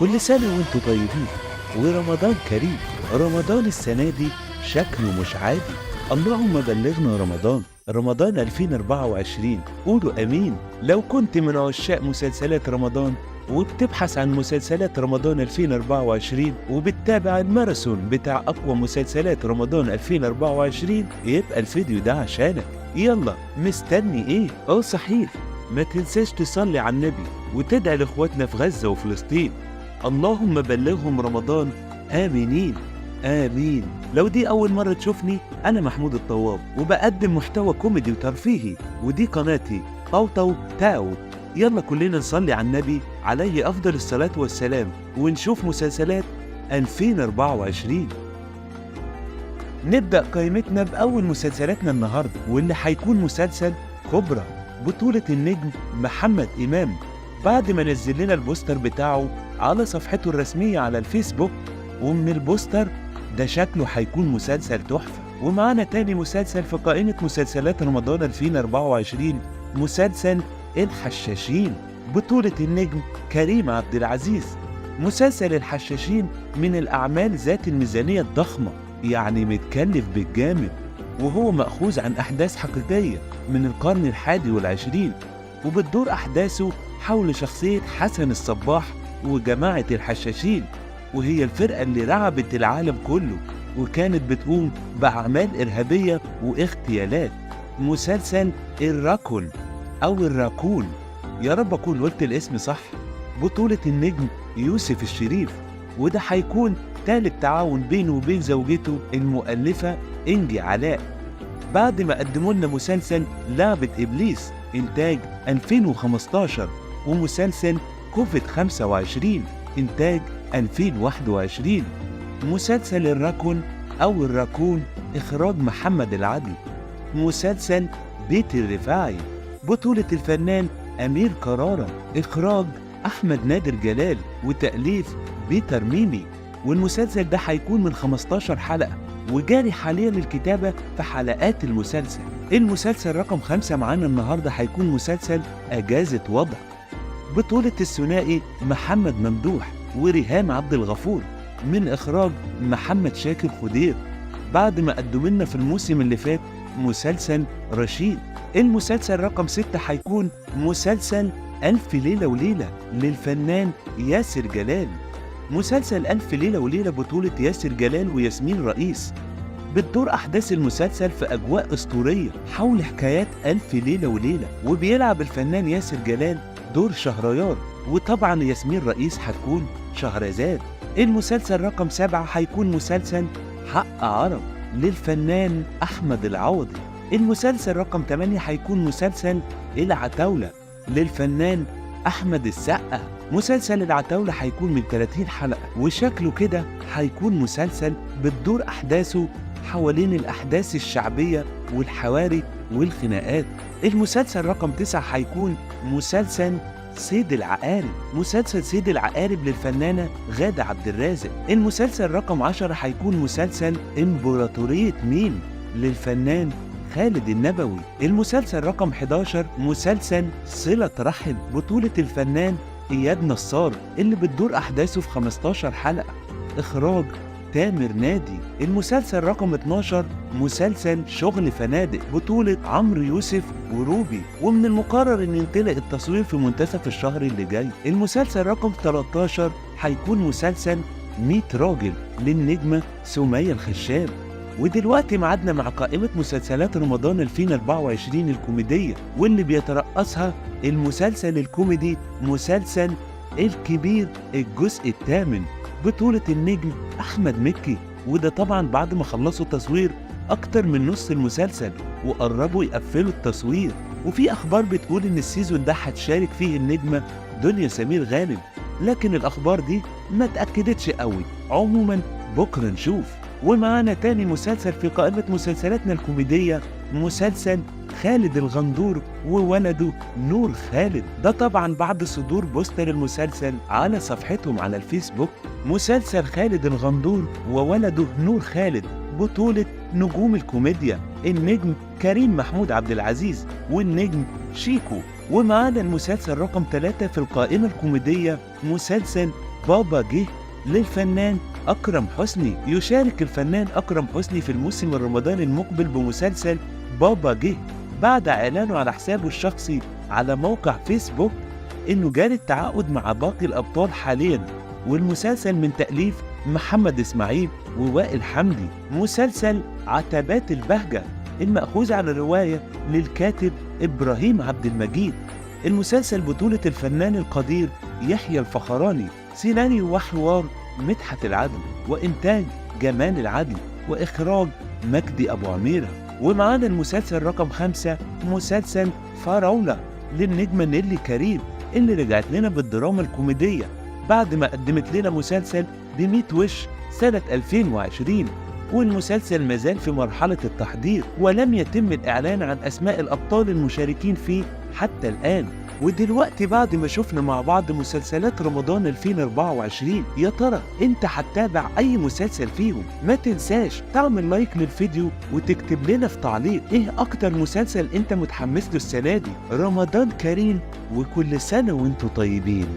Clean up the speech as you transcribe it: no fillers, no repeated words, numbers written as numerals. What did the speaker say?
كل سنة وانتم طيبين ورمضان كريم. رمضان السنة دي شكله مش عادي. اللهم بلغنا رمضان 2024. قولوا امين. لو كنت من عشاق مسلسلات رمضان وبتبحث عن مسلسلات رمضان 2024 وبتتابع الماراثون بتاع اقوى مسلسلات رمضان 2024 يبقى الفيديو ده عشانك. يلا مستني ايه؟ صحيح، ما تنساش تصلي على النبي وتدعي لاخواتنا في غزة وفلسطين. اللهم بلغهم رمضان آمنين آمين. لو دي أول مرة تشوفني، أنا محمود الطواب وبقدم محتوى كوميدي وترفيهي، ودي قناتي طوطو تاو. يلا كلنا نصلي على النبي عليه أفضل الصلاة والسلام ونشوف مسلسلات 2024. نبدأ قائمتنا بأول مسلسلاتنا النهاردة، واللي هيكون مسلسل كوبرا بطولة النجم محمد إمام. بعد ما نزل لنا البوستر بتاعه على صفحته الرسمية على الفيسبوك، ومن البوستر ده شكله هيكون مسلسل تحفة. ومعانا تاني مسلسل في قائمة مسلسلات رمضان 2024، مسلسل الحشاشين بطولة النجم كريم عبد العزيز. مسلسل الحشاشين من الأعمال ذات الميزانية الضخمة، يعني متكلف بالجامد، وهو مأخوذ عن أحداث حقيقية من القرن 21، وبتدور أحداثه حول شخصية حسن الصباح وجماعة الحشاشين، وهي الفرقة اللي رعبت العالم كله وكانت بتقوم بأعمال إرهابية واغتيالات. مسلسل الراكون أو الراكون، يا رب أكون قلت الاسم صح، بطولة النجم يوسف الشريف، وده هيكون ثالث تعاون بينه وبين زوجته المؤلفة إنجي علاء، بعد ما قدموا لنا مسلسل لعبة إبليس إنتاج 2015، ومسلسل كوفيد 25 إنتاج 2021. مسلسل الراكون أو الراكون إخراج محمد العدل. مسلسل بيت الرفاعي بطولة الفنان أمير كرارة، إخراج أحمد نادر جلال، وتأليف بيتر ميمي. والمسلسل ده هيكون من 15 حلقة، وجاري حاليا الكتابة في حلقات المسلسل. المسلسل رقم 5 معانا النهاردة هيكون مسلسل أجازة وضع بطولة الثنائي محمد ممدوح وريهام عبد الغفور، من إخراج محمد شاكر خدير، بعد ما قدموا لنا في الموسم اللي فات مسلسل رشيد. المسلسل رقم 6 هيكون مسلسل ألف ليلة وليلة للفنان ياسر جلال. مسلسل ألف ليلة وليلة بطولة ياسر جلال وياسمين رئيس، بتدور أحداث المسلسل في أجواء أسطورية حول حكايات ألف ليلة وليلة، وبيلعب الفنان ياسر جلال دور شهريار، وطبعا ياسمين رئيس هتكون شهرزاد. المسلسل رقم 7 هيكون مسلسل حق عرب للفنان أحمد العوضي. المسلسل رقم 8 هيكون مسلسل العتاولة للفنان أحمد السقا. مسلسل العتاولة هيكون من 30 حلقة، وشكله كده هيكون مسلسل بتدور أحداثه حوالين الأحداث الشعبية والحواري والخناقات. المسلسل رقم 9 هيكون مسلسل سيد العقارب. مسلسل سيد العقارب للفنانة غادة عبد الرازق. المسلسل رقم 10 هيكون مسلسل إمبراطورية ميم للفنان خالد النبوي. المسلسل رقم 11 مسلسل صلة رحم بطولة الفنان إياد نصار، اللي بتدور أحداثه في 15 حلقة، إخراج تامر نادي. المسلسل رقم 12 مسلسل شغل فنادق بطولة عمرو يوسف وروبي، ومن المقرر أن ينطلق التصوير في منتصف الشهر اللي جاي. المسلسل رقم 13 هيكون مسلسل 100 راجل للنجمة سمية الخشاب. ودلوقتي معادنا مع قائمة مسلسلات رمضان 2024 الكوميدية، واللي بيترأسها المسلسل الكوميدي مسلسل الكبير الجزء الثامن بطولة النجم أحمد مكي، وده طبعا بعد ما خلصوا تصوير أكتر من نص المسلسل وقربوا يقفلوا التصوير. وفي أخبار بتقول إن السيزون ده هتشارك فيه النجمة دنيا سمير غانم، لكن الأخبار دي ما اتأكدتش قوي. عموما بكرة نشوف. ومعانا تاني مسلسل في قائمة مسلسلاتنا الكوميدية، مسلسل خالد الغندور وولده نور خالد، ده طبعا بعد صدور بوستر المسلسل على صفحتهم على الفيسبوك. مسلسل خالد الغندور وولده نور خالد بطولة نجوم الكوميديا النجم كريم محمود عبد العزيز والنجم شيكو. ومعانا المسلسل رقم 3 في القائمة الكوميدية مسلسل بابا جه للفنان أكرم حسني. يشارك الفنان أكرم حسني في الموسم الرمضاني المقبل بمسلسل بابا جه بعد إعلانه على حسابه الشخصي على موقع فيسبوك إنه جاري التعاقد مع باقي الأبطال حاليا، والمسلسل من تأليف محمد إسماعيل ووائل حمدي. مسلسل عتبات البهجة المأخوذ عن الرواية للكاتب إبراهيم عبد المجيد. المسلسل بطولة الفنان القدير يحيى الفخراني، سيناريو وحوار مدحت العدل، وإنتاج جمال العدل، وإخراج مجدي أبو عميرة. ومعانا المسلسل رقم 5 مسلسل فراولة للنجمة نيللي كريم اللي رجعت لنا بالدراما الكوميدية بعد ما قدمت لنا مسلسل ب100 وش سنة 2020. والمسلسل مازال في مرحلة التحضير ولم يتم الإعلان عن أسماء الأبطال المشاركين فيه حتى الآن. ودلوقتي بعد ما شفنا مع بعض مسلسلات رمضان 2024، يا ترى انت هتتابع اي مسلسل فيهم؟ ما تنساش تعمل لايك للفيديو وتكتب لنا في تعليق ايه اكتر مسلسل انت متحمس له السنة دي. رمضان كريم وكل سنة وانتم طيبين.